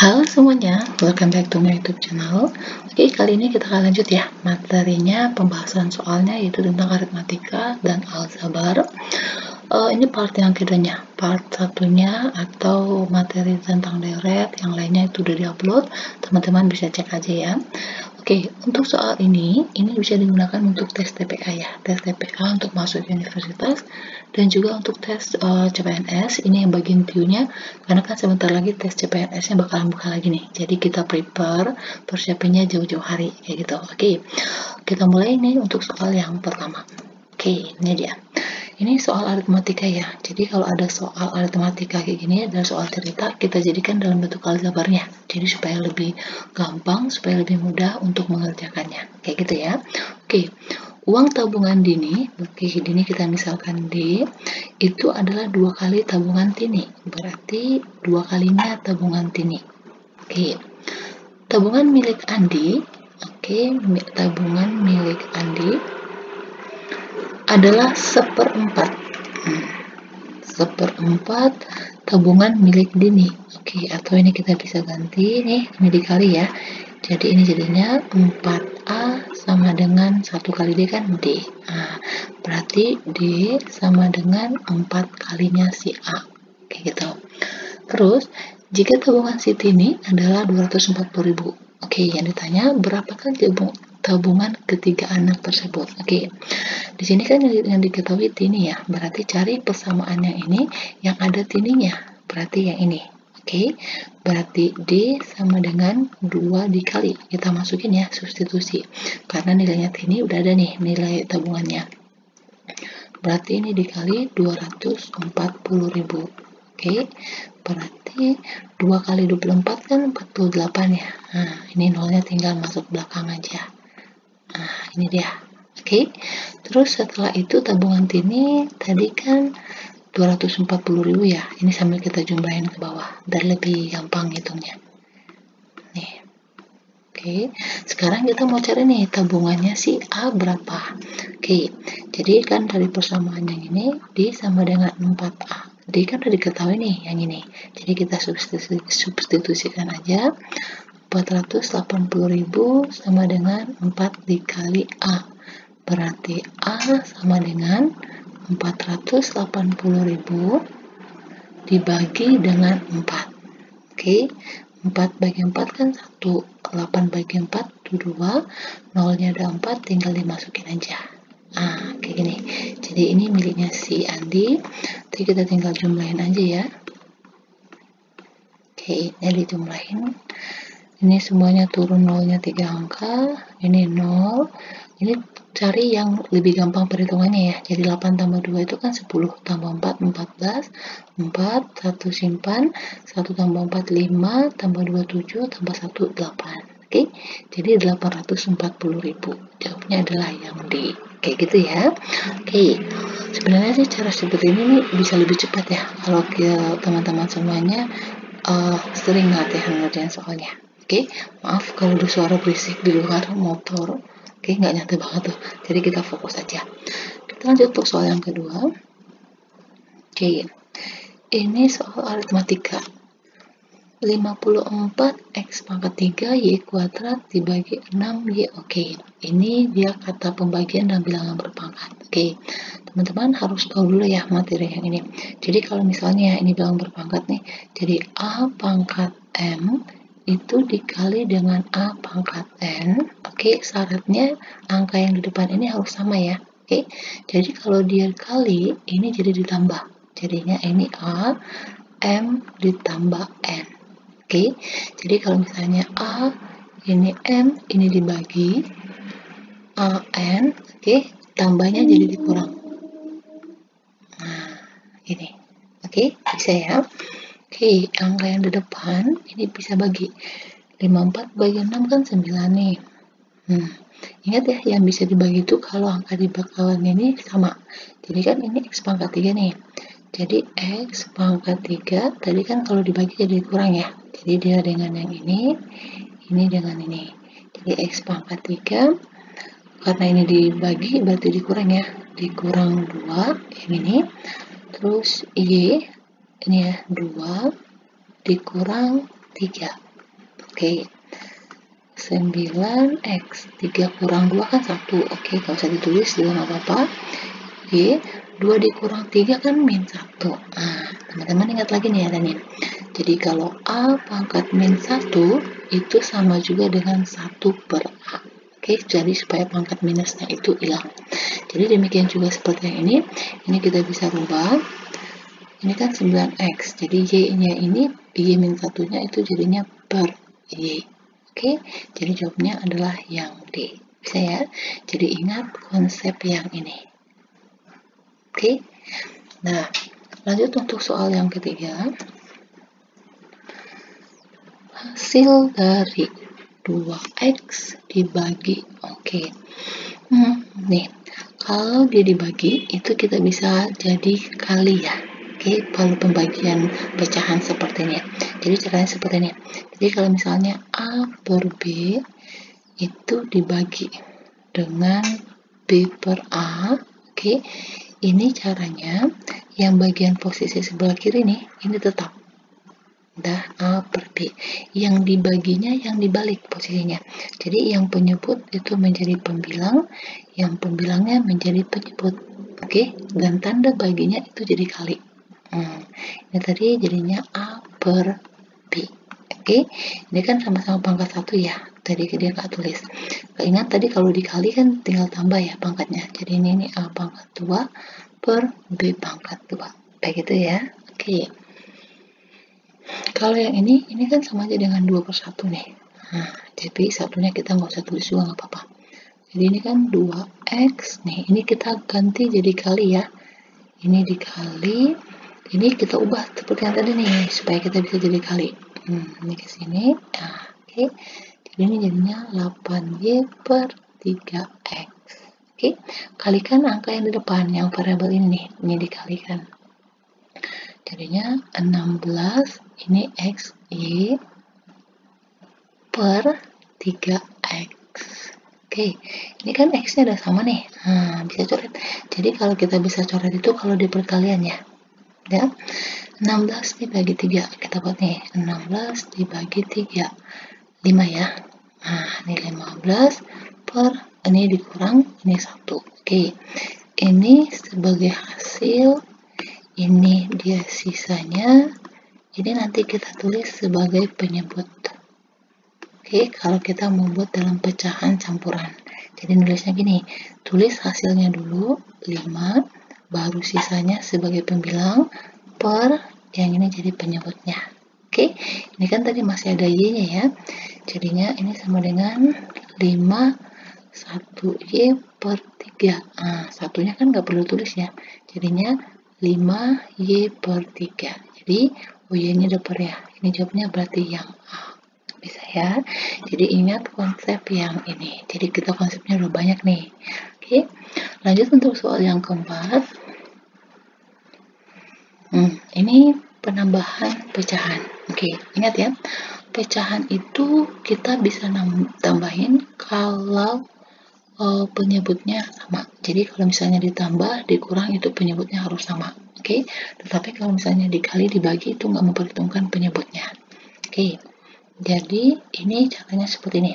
Halo semuanya, welcome back to my YouTube channel. Oke, kali ini kita akan lanjut ya materinya, pembahasan soalnya yaitu tentang aritmatika dan aljabar. Ini part yang keduanya, part satunya atau materi tentang deret, yang lainnya itu udah diupload, teman-teman bisa cek aja ya. Oke, untuk soal ini bisa digunakan untuk tes TPA ya, tes TPA untuk masuk universitas, dan juga untuk tes CPNS, ini yang bagian Q-nya, karena kan sebentar lagi tes CPNS-nya bakalan buka lagi nih, jadi kita prepare, persiapannya jauh-jauh hari, kayak gitu. Oke, kita mulai nih untuk soal yang pertama. Oke, ini dia. Ini soal aritmatika ya. Jadi kalau ada soal aritmatika kayak gini adalah soal cerita, kita jadikan dalam bentuk aljabarnya. Jadi supaya lebih gampang, supaya lebih mudah untuk mengerjakannya. Kayak gitu ya. Oke. Uang tabungan Dini, oke, Dini kita misalkan D, itu adalah 2 kali tabungan Tini. Berarti 2 kalinya tabungan Tini. Oke. Tabungan milik Andi, oke, tabungan milik Andi adalah 1/4. Seperempat tabungan milik Dini. Oke, atau ini kita bisa ganti nih, ini dikali ya. Jadi ini jadinya 4A sama dengan 1 kali D kan D. Nah, berarti D sama dengan 4 kalinya si A. Kayak gitu. Terus, jika tabungan si Tini adalah 240.000. Oke, yang ditanya berapakah tabungan ketiga anak tersebut. Oke, di sini kan yang diketahui Tini ya, berarti cari persamaan yang ini yang ada Tininya, berarti yang ini. Oke, berarti D sama dengan 2 dikali, kita masukin ya, substitusi, karena nilainya Tini udah ada nih, nilai tabungannya. Berarti ini dikali 240.000. Oke, berarti 2 kali 24 kan 48 ya. Nah, ini nolnya tinggal masuk belakang aja. Nah, ini dia. Oke, terus setelah itu tabungan Tini tadi kan 240.000 ya. Ini sambil kita jumlahin ke bawah, biar lebih gampang hitungnya. Nih. Oke, sekarang kita mau cari nih tabungannya si A berapa. Oke, jadi kan dari persamaan yang ini D sama dengan 4A. D kan udah diketahui nih yang ini. Jadi kita substitusikan aja. 480.000 sama dengan 4 dikali A. Berarti A sama dengan 480.000 dibagi dengan 4. Oke, 4 bagi 4 kan 1, 8 bagi 4 itu 2, nolnya ada 4, tinggal dimasukin aja. Nah, kayak gini. Jadi ini miliknya si Andi, jadi kita tinggal jumlahin aja ya. Oke, ini dijumlahin. Ini semuanya turun nolnya 3 angka, ini 0, ini cari yang lebih gampang perhitungannya ya. Jadi 8 tambah 2 itu kan 10, tambah 4, 14, 4, 1 simpan, 1 tambah 4, 5, tambah 2, 7, tambah 1, 8. Oke, jadi 840.000. Jawabnya adalah yang D. Kayak gitu ya. Oke, sebenarnya sih cara seperti ini nih bisa lebih cepat ya. Kalau teman-teman semuanya sering latihan ngerjain soalnya. Oke, maaf kalau ada suara berisik di luar motor. Oke, nggak nyata banget tuh. Jadi kita fokus aja. Kita lanjut untuk soal yang kedua. Oke, ini soal aritmatika. 54x pangkat 3 y kuadrat dibagi 6y. Oke, ini dia kata pembagian dan bilangan berpangkat. Oke, teman-teman harus tahu dulu ya materi yang ini. Jadi kalau misalnya ini bilangan berpangkat nih, jadi A pangkat M itu dikali dengan A pangkat N. Oke, syaratnya angka yang di depan ini harus sama ya. Oke, jadi kalau dia kali, ini jadi ditambah. Jadinya ini A, M ditambah N. Oke, jadi kalau misalnya A, ini M, ini dibagi A, N, oke, tambahnya jadi dikurang. Nah, ini. Oke, bisa ya. Oke, angka yang di depan ini bisa bagi 54 bagi 6 kan 9 nih. Ingat ya, yang bisa dibagi itu kalau angka di bakalan ini sama. Jadi kan ini X pangkat 3 nih. Jadi X pangkat 3 tadi kan kalau dibagi jadi kurang ya. Jadi dia dengan yang ini dengan ini. Jadi X pangkat 3, karena ini dibagi berarti dikurang ya. Dikurang 2, yang ini. Terus Y, ini ya, 2 dikurang 3. Oke, 9x 3 kurang 2 kan 1. Oke, kalau usah ditulis juga nggak apa-apa. Y 2 dikurang 3 kan min 1. Nah, teman-teman ingat lagi nih ya nih. Jadi kalau A pangkat min 1 itu sama juga dengan 1 per A. Oke, jadi supaya pangkat minusnya itu hilang. Jadi demikian juga seperti yang ini kita bisa rubah. Ini kan 9x, jadi Y-nya ini, Y min 1-nya itu jadinya per Y. Oke, jadi jawabnya adalah yang D. Bisa ya? Jadi ingat konsep yang ini. Oke, nah lanjut untuk soal yang ketiga. Hasil dari 2x dibagi, oke. Nih, kalau dia dibagi, itu kita bisa jadi kali ya. Oke, kalau pembagian pecahan seperti ini. Jadi caranya seperti ini. Jadi kalau misalnya A per B itu dibagi dengan B per A, oke. Ini caranya yang bagian posisi sebelah kiri nih, ini tetap. Udah A per B. Yang dibaginya yang dibalik posisinya. Jadi yang penyebut itu menjadi pembilang, yang pembilangnya menjadi penyebut. Oke, dan tanda baginya itu jadi kali. Ini tadi jadinya A per B. Oke, ini kan sama-sama pangkat 1 ya. Tadi dia nggak tulis. Ingat tadi kalau dikali kan tinggal tambah ya pangkatnya. Jadi ini A pangkat 2 per B pangkat 2. Begitu ya. Oke. Kalau yang ini kan sama aja dengan 2 per 1 nih. Nah, jadi satunya kita nggak usah tulis juga nggak apa-apa. Jadi ini kan 2x nih. Ini kita ganti jadi kali ya. Ini dikali, ini kita ubah seperti yang tadi nih supaya kita bisa jadi kali. Ini ke sini. Nah, oke. Jadi ini jadinya 8y per 3x. Oke, kalikan angka yang di depan, yang variabel ini nih, ini dikalikan. Jadinya 16 ini x y per 3x. Oke, ini kan x-nya udah sama nih. Nah, bisa coret. Jadi kalau kita bisa coret itu kalau di perkalian ya. Ya. 16 dibagi 3. Kita buat nih, 16 dibagi 3. 5 ya. Nah, ini 15 per ini dikurang ini 1. Oke. Ini sebagai hasil, ini dia sisanya. Ini nanti kita tulis sebagai penyebut. Oke, kalau kita membuat dalam pecahan campuran. Jadi nulisnya gini, tulis hasilnya dulu 5, baru sisanya sebagai pembilang per yang ini jadi penyebutnya. Oke, ini kan tadi masih ada y-nya ya. Jadinya ini sama dengan 5 1y per 3. Nah, satunya kan nggak perlu tulis ya. Jadinya 5y per 3. Jadi y-nya dapat ya. Ini jawabnya berarti yang A. Bisa ya. Jadi ingat konsep yang ini. Jadi kita konsepnya udah banyak nih. Oke. Lanjut untuk soal yang keempat. Ini penambahan pecahan. Oke, ingat ya. Pecahan itu kita bisa tambahin kalau penyebutnya sama. Jadi kalau misalnya ditambah, dikurang itu penyebutnya harus sama. Oke. Tetapi kalau misalnya dikali, dibagi itu nggak memperhitungkan penyebutnya. Oke. Jadi ini caranya seperti ini.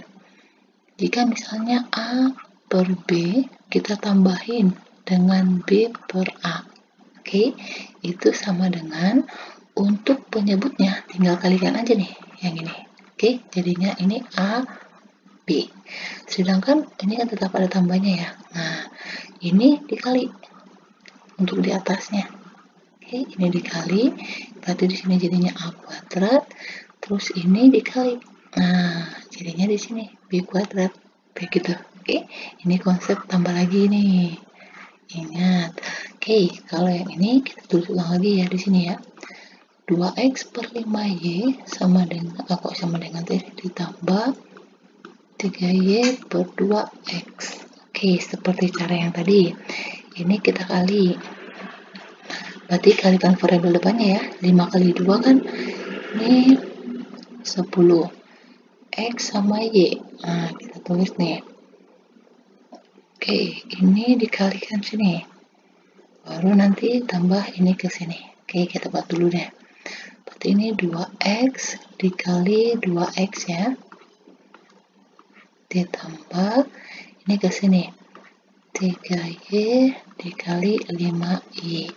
Jika misalnya A per B, kita tambahin dengan B per A. Oke, itu sama dengan untuk penyebutnya tinggal kalikan aja nih yang ini. Oke, jadinya ini A B. Sedangkan ini kan tetap ada tambahnya ya. Nah, ini dikali untuk di atasnya. Oke, ini dikali, berarti di sini jadinya A kuadrat. Terus ini dikali. Nah, jadinya di sini B kuadrat. Begitu. Oke, ini konsep tambah lagi nih. Ingat. Oke, kalau yang ini kita tulis ulang lagi ya di sini ya. 2x per 5y sama dengan ditambah 3y per 2x. Oke, seperti cara yang tadi. Ini kita kali. Berarti kalikan variabel depannya ya. 5 kali 2 kan ini 10. X sama Y. Nah, kita tulis nih. Oke, ini dikalikan sini. Baru nanti tambah ini ke sini. Oke, kita buat dulu deh. Berarti ini 2x dikali 2x ya. ditambah ini ke sini 3Y dikali 5Y.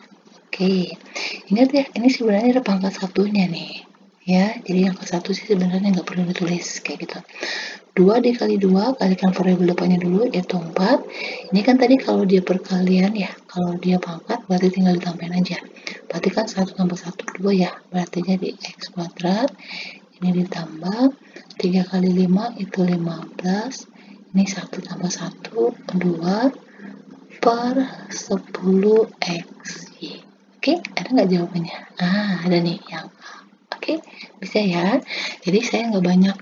Oke, ingat ya, ini sebenarnya ada pangkat satunya nih ya, jadi yang ke satu sih sebenarnya nggak perlu ditulis kayak gitu. 2 dikali 2, kalikan variabel depannya dulu, yaitu 4. Ini kan tadi kalau dia perkalian ya, kalau dia pangkat berarti tinggal ditambahin aja. Berarti kan 1 tambah 1, 2 ya, berarti jadi X kuadrat. Ini ditambah 3 kali 5 itu 15. Ini 1 tambah 1, 2 per 10XY. Oke, ada nggak jawabannya? Ada nih yang A. Oke, bisa ya. Jadi saya nggak banyak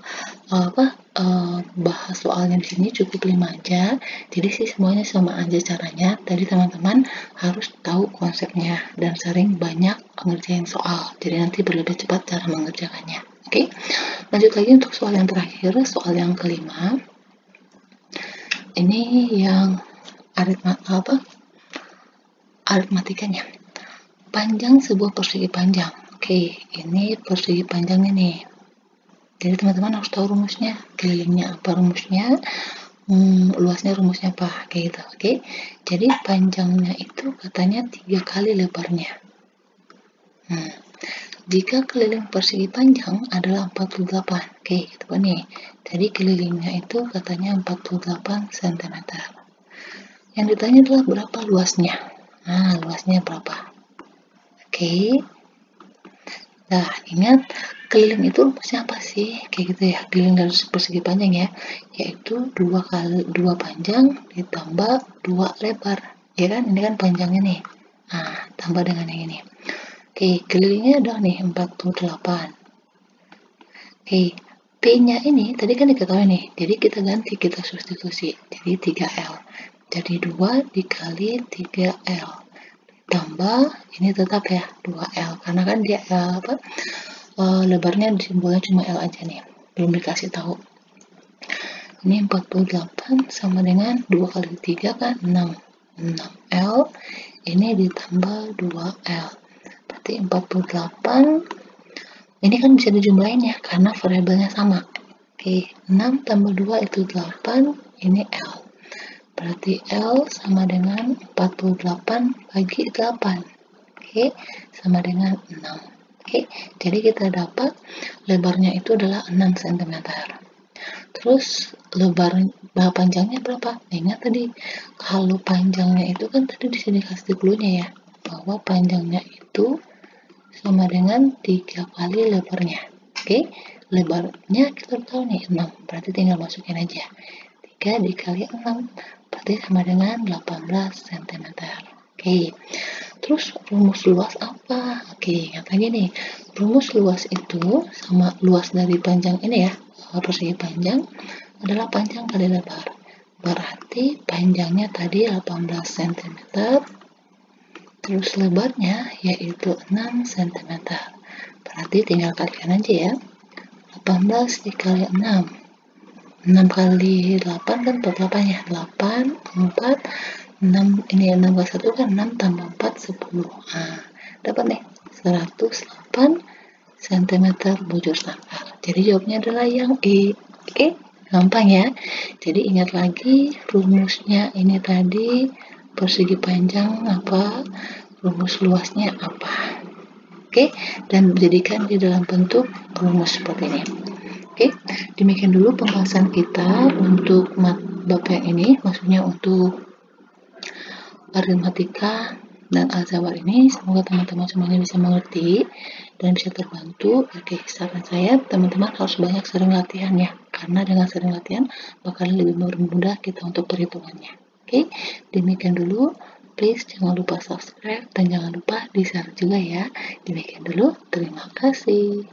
bahas soalnya di sini, cukup 5 aja. Jadi sih semuanya sama aja caranya. Tadi teman-teman harus tahu konsepnya dan sering banyak mengerjain soal. Jadi nanti berlebih cepat cara mengerjakannya. Oke, lanjut lagi untuk soal yang terakhir, soal yang kelima. Ini yang aritmatikanya. Panjang sebuah persegi panjang. Oke, ini persegi panjang ini. Jadi teman-teman harus tahu rumusnya, kelilingnya apa rumusnya, luasnya rumusnya apa, kayak gitu. Oke, jadi panjangnya itu katanya 3 kali lebarnya. Jika keliling persegi panjang adalah 48, oke, gitu kan nih. Jadi kelilingnya itu katanya 48 cm. Yang ditanya adalah berapa luasnya. Luasnya berapa? Oke. Nah, ingat keliling itu rumusnya apa sih? Kayak gitu ya, keliling dari persegi panjang ya, yaitu 2 panjang ditambah 2 lebar. Ya kan, ini kan panjangnya nih. Tambah dengan yang ini. Oke, kelilingnya udah nih 48. Oke, P-nya ini tadi kan diketahui nih, jadi kita ganti, kita substitusi. Jadi 3L. Jadi 2 dikali 3L. Tambah, ini tetap ya, 2L. Karena kan dia lebarnya simbolnya cuma L aja nih. Belum dikasih tahu. Ini 48 sama dengan 2 kali 3 kan 6. 6L. Ini ditambah 2L. Berarti 48. Ini kan bisa dijumlahin ya, karena variabelnya sama. Oke, 6 tambah 2 itu 8, ini L. Berarti L sama dengan 48 bagi 8. Oke, sama dengan 6. Oke, jadi kita dapat lebarnya itu adalah 6 cm. Terus panjangnya berapa? Ingat tadi, kalau panjangnya itu kan tadi disini kasih clue-nya ya, bahwa panjangnya itu sama dengan 3 kali lebarnya. Oke, lebarnya kita tahu nih 6, berarti tinggal masukin aja 3 dikali 6, berarti sama dengan 18 cm. Oke, terus rumus luas apa? Oke, ingat lagi nih, rumus luas itu sama luas dari panjang ini ya, persegi panjang adalah panjang kali lebar, berarti panjangnya tadi 18 cm, terus lebarnya yaitu 6 cm. Berarti tinggal kalikan aja ya. 18 dikali 6. 6 kali 8 kan 48 ya. 8, 4, 6, ini 6 kali 1 kan 6 tambah 4, 10. Dapat nih 108 cm bujur sangkar. Jadi jawabnya adalah yang E. Oke, gampang ya. Jadi ingat lagi rumusnya ini tadi, persegi panjang apa, rumus luasnya apa. Oke, dan jadikan di dalam bentuk rumus seperti ini. Oke, demikian dulu pembahasan kita untuk bab yang ini, maksudnya untuk aritmatika dan aljabar ini. Semoga teman-teman semuanya bisa mengerti dan bisa terbantu. Oke, saran saya teman-teman harus banyak sering latihan ya, karena dengan sering latihan bakal lebih mudah kita untuk perhitungannya. Oke, demikian dulu. Please jangan lupa subscribe dan jangan lupa di-share juga ya. Demikian dulu, terima kasih.